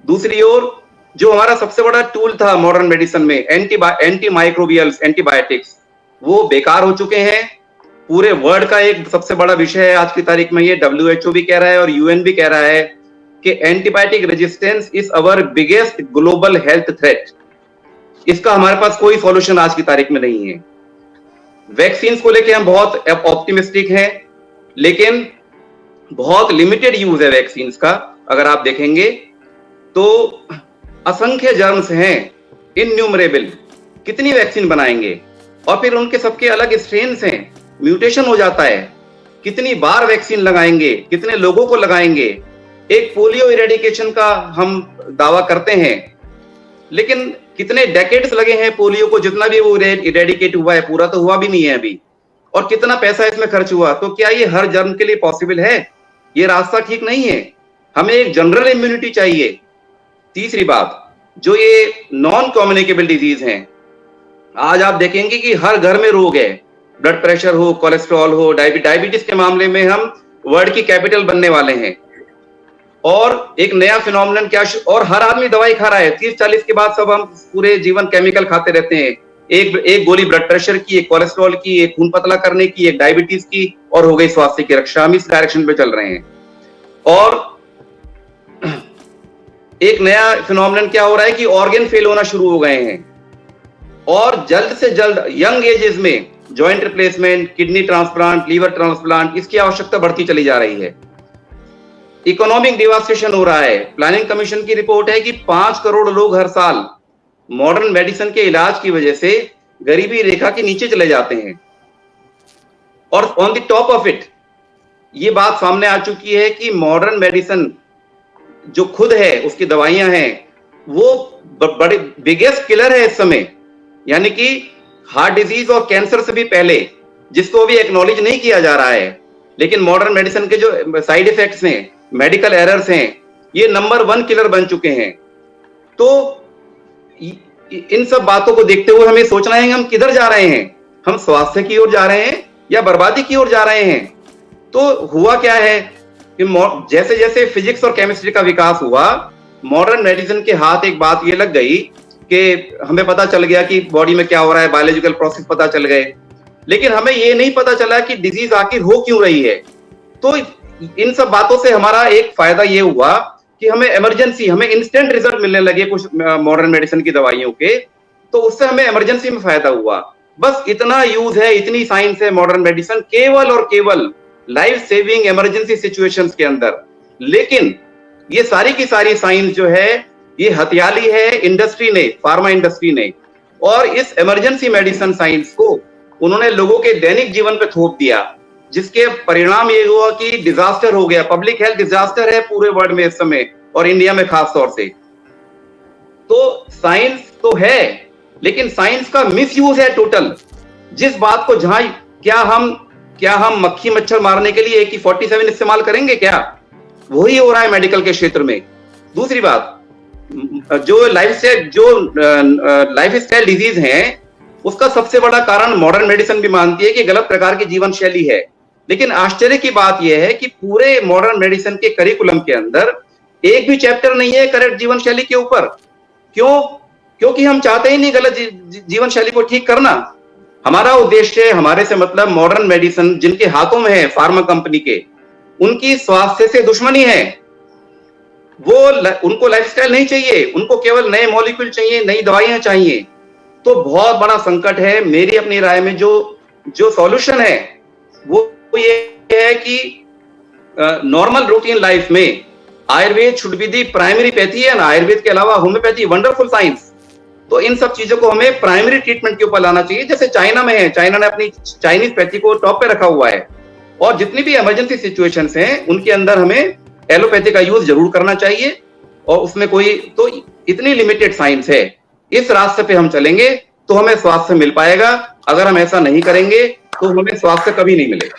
दूसरी ओर जो हमारा सबसे बड़ा टूल था मॉडर्न मेडिसिन में, एंटी माइक्रोबियल्स, एंटीबायोटिक्स, वो बेकार हो चुके हैं। पूरे वर्ल्ड का एक सबसे बड़ा विषय है आज की तारीख में, ये WHO भी कह रहा है और UN भी कह रहा है कि antibiotic resistance is our biggest global health threat. इसका हमारे पास कोई सॉल्यूशन आज की तारीख में नहीं है। वैक्सीन को लेके हम बहुत ऑप्टिमिस्टिक हैं, लेकिन बहुत लिमिटेड यूज है वैक्सीन का। अगर आप देखेंगे तो असंख्य जर्म्स हैं, इन्यूमरेबल, कितनी वैक्सीन बनाएंगे, और फिर उनके सबके अलग स्ट्रेन्स हैं, म्यूटेशन हो जाता है, कितनी बार वैक्सीन लगाएंगे, कितने लोगों को लगाएंगे। एक पोलियो इरेडिकेशन का हम दावा करते हैं, लेकिन कितने डेकेड्स लगे हैं पोलियो को, जितना भी वो इरेडिकेट हुआ है पूरा तो हुआ भी नहीं है अभी, और कितना पैसा इसमें खर्च हुआ। तो क्या ये हर जर्म के लिए पॉसिबल है? ये रास्ता ठीक नहीं है। हमें एक जनरल इम्यूनिटी चाहिए। तीसरी बात, जो ये नॉन कम्युनिकेबल डिजीज हैं, आज आप देखेंगे कि हर घर में रोग है, ब्लड प्रेशर हो, कोलेस्ट्रॉल हो, डायबिटीज के मामले में हम वर्ल्ड की कैपिटल बनने वाले हैं। और एक नया फिनोमिनन क्या, और हर आदमी दवाई खा रहा है। 30-40 के बाद सब हम पूरे जीवन केमिकल खाते रहते हैं। एक गोली ब्लड प्रेशर की, एक कोलेस्ट्रॉल की, एक खून पतला करने की, एक डायबिटीज की, और हो गई स्वास्थ्य की रक्षा। हम इस डायरेक्शन पे चल रहे हैं। और एक नया फिनोमिनन क्या हो रहा है कि ऑर्गन फेल होना शुरू हो गए हैं, और जल्द से जल्द यंग एजेस में joint replacement, kidney transplant, liver transplant, इसकी आवश्यकता बढ़ती चली जा रही है। इकोनॉमिक डिवास्टेशन हो रहा है। प्लानिंग कमीशन की रिपोर्ट है कि 5 करोड़ लोग हर साल मॉडर्न मेडिसिन के इलाज की वजह से गरीबी रेखा के नीचे चले जाते हैं। और on the top of it ये बात सामने आ चुकी है कि मॉडर्न मेडिसिन जो खुद है, उसकी दवाइयां हैं, वो बड़े बिगेस्ट किलर है इस समय। यानी कि हार्ट डिजीज और कैंसर से भी पहले, जिसको अभी एक्नॉलेज नहीं किया जा रहा है, लेकिन मॉडर्न मेडिसिन के जो साइड इफेक्ट्स हैं, मेडिकल एरर्स हैं, ये नंबर 1 किलर बन चुके हैं। तो इन सब बातों को देखते हुए हमें सोचना है कि हम किधर जा रहे हैं। हम स्वास्थ्य की ओर जा रहे हैं या बर्बादी की ओर जा रहे हैं? तो हुआ क्या है कि जैसे जैसे फिजिक्स और केमिस्ट्री का विकास हुआ, मॉडर्न मेडिसिन के हाथ एक बात ये लग गई कि हमें पता चल गया कि बॉडी में क्या हो रहा है, बायोलॉजिकल प्रोसेस पता चल गए, लेकिन हमें ये नहीं पता चला कि डिजीज आखिर हो क्यों रही है। तो इन सब बातों से हमारा एक फायदा ये हुआ कि हमें इंस्टेंट रिजल्ट मिलने लगे कुछ मॉडर्न मेडिसिन की दवाइयों के, तो उससे हमें इमरजेंसी में फायदा हुआ। बस इतना यूज है, इतनी साइंस है मॉडर्न मेडिसिन, केवल और केवल लाइफ सेविंग इमरजेंसी सिचुएशंस के अंदर। लेकिन ये सारी की सारी साइंस जो है, ये हथियाली है इंडस्ट्री ने, फार्मा इंडस्ट्री ने, और इस इमरजेंसी मेडिसिन साइंस को उन्होंने लोगों के दैनिक जीवन पे थोप दिया, जिसके परिणाम ये हुआ कि डिजास्टर हो गया। पब्लिक हेल्थ डिजास्टर है पूरे वर्ल्ड में इस समय, और इंडिया में खास तौर से। तो साइंस तो है, लेकिन साइंस का मिसयूज है टोटल। जिस बात को जहां क्या हम मक्खी मच्छर मारने के लिए AK-47 इस्तेमाल करेंगे क्या? वही हो रहा है मेडिकल के क्षेत्र में। दूसरी बात, जो लाइफ स्टाइल डिजीज हैं, उसका सबसे बड़ा कारण मॉडर्न मेडिसिन भी मानती है कि गलत प्रकार की जीवन शैली है। लेकिन आश्चर्य की बात यह है कि पूरे मॉडर्न मेडिसिन के करिकुलम के अंदर एक भी चैप्टर नहीं है करेक्ट जीवन शैली के ऊपर। क्यों? क्योंकि हम चाहते ही नहीं गलत जीवन शैली को ठीक करना। हमारा उद्देश्य, हमारे से मतलब मॉडर्न मेडिसिन जिनके हाथों में है फार्मा कंपनी के, उनकी स्वास्थ्य से दुश्मनी है। उनको लाइफस्टाइल नहीं चाहिए, उनको केवल नए मॉलिक्यूल चाहिए, नई दवाइयां चाहिए। तो बहुत बड़ा संकट है। मेरी अपनी राय में जो सॉल्यूशन है वो ये है कि नॉर्मल रूटीन लाइफ में Ayurveda should be the primary pathy है ना। आयुर्वेद के अलावा होम्योपैथी वंडरफुल साइंस। तो इन सब चीजों को हमें प्राइमरी ट्रीटमेंट के ऊपर लाना चाहिए, जैसे चाइना में है। चाइना ने अपनी चाइनीज पैथी को टॉप पे रखा हुआ है, और जितनी भी इमरजेंसी सिचुएशंस हैं उनके अंदर हमें एलोपैथी का यूज जरूर करना चाहिए। और उसमें तो इतनी लिमिटेड साइंस है, इस रास्ते पे हम चलेंगे तो हमें स्वास्थ्य मिल पाएगा। अगर हम ऐसा नहीं करेंगे तो हमें स्वास्थ्य कभी नहीं मिलेगा।